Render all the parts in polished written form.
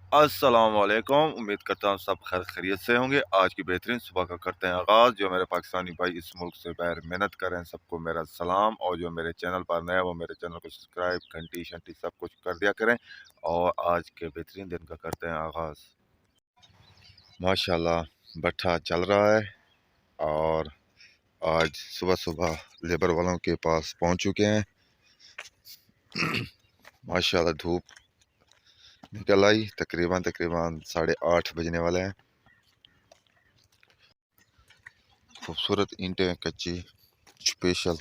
अस्सलाम वालेकुम। उम्मीद करता हूँ सब खैर खैरियत से होंगे। आज की बेहतरीन सुबह का करते हैं आगाज़। जो मेरे पाकिस्तानी भाई इस मुल्क से बाहर मेहनत कर रहे हैं, सबको मेरा सलाम। और जो मेरे चैनल पर नया वो मेरे चैनल को सब्सक्राइब, घंटी शंटी सब कुछ कर दिया करें। और आज के बेहतरीन दिन का करते हैं आगाज़। माशाल्लाह भट्ठा चल रहा है और आज सुबह सुबह लेबर वालों के पास पहुँच चुके हैं। माशाल्लाह धूप निकल आई, तकरीबन 8:30 बजने वाले हैं। खूबसूरत ईंटें कच्ची स्पेशल।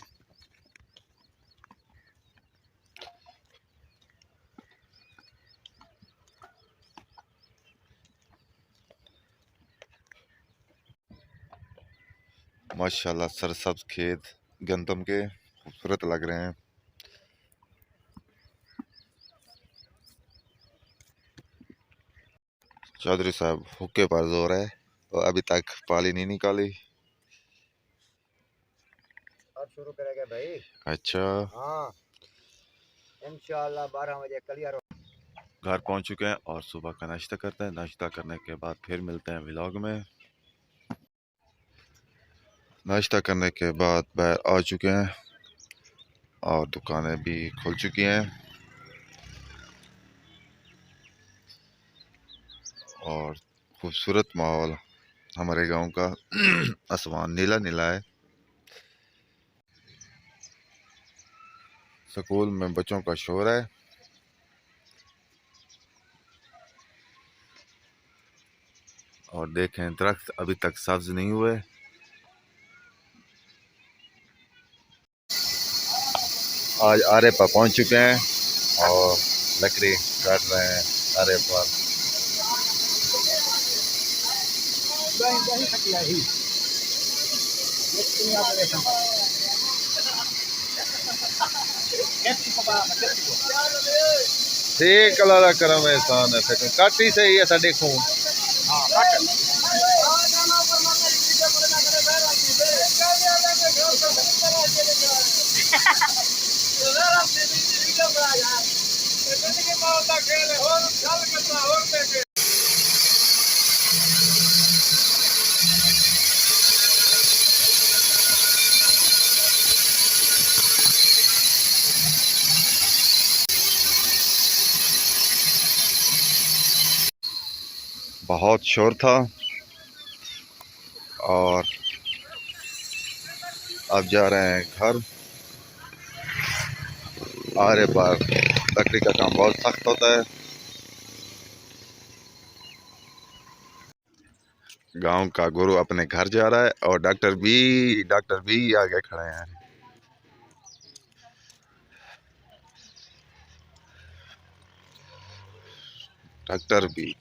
माशाल्लाह सरसब्ज खेत गंदम के खूबसूरत लग रहे हैं। चौधरी साहब हुक्के पर जोर है और अभी तक पाली नहीं निकाली। अब शुरू करेंगे भाई। अच्छा, हाँ इंशाल्लाह 12 बजे क्लियर। घर पहुंच चुके हैं और सुबह का नाश्ता करते हैं। नाश्ता करने के बाद फिर मिलते हैं व्लॉग में। नाश्ता करने के बाद बाहर आ चुके हैं और दुकानें भी खुल चुकी हैं और खूबसूरत माहौल हमारे गांव का। आसमान नीला नीला है। स्कूल में बच्चों का शोर है और देखें दरख्त अभी तक सब्ज नहीं हुए। आज आरे पर पहुंच चुके हैं और लकड़ी काट रहे हैं आरे पर। ठीक अल्लाह करम एहसान है। फिर काटी सही है साढ़े खून। बहुत शोर था और अब जा रहे हैं घर। आरे पर लकड़ी का काम बहुत सख्त होता है। गांव का गुरु अपने घर जा रहा है और डॉक्टर भी आगे खड़े हैं। डॉक्टर भी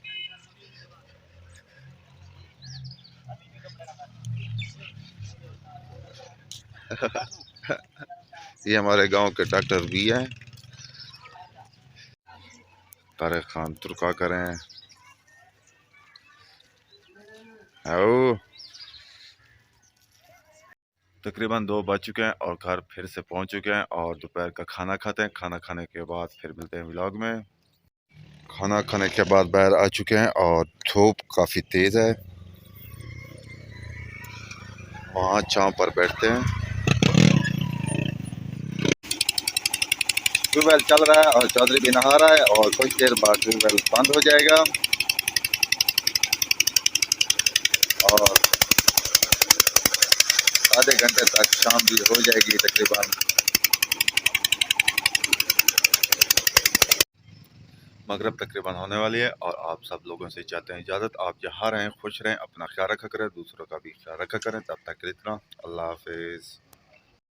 ये हमारे गांव के डॉक्टर भी हैं। तारिक खान तुर्का करें। आओ तकरीबन 2 बज चुके हैं और घर फिर से पहुंच चुके हैं और दोपहर का खाना खाते हैं। खाना खाने के बाद फिर मिलते हैं व्लॉग में। खाना खाने के बाद बाहर आ चुके हैं और धूप काफ़ी तेज़ है। वहाँ छांव पर बैठते हैं। ट्यूबवेल चल रहा है और चौधरी भी नहा रहा है और कुछ देर बाद ट्यूबवेल बंद हो जाएगा और आधे घंटे तक शाम भी हो जाएगी तकरीबन। मगरब तकरीबन होने वाली है और आप सब लोगों से चाहते हैं इजाज़त। आप जहाँ रहें खुश रहें, अपना ख्याल रखा करें, दूसरों का भी ख्याल रखा करें। तब तक के लिए इतना, अल्लाह हाफिज़।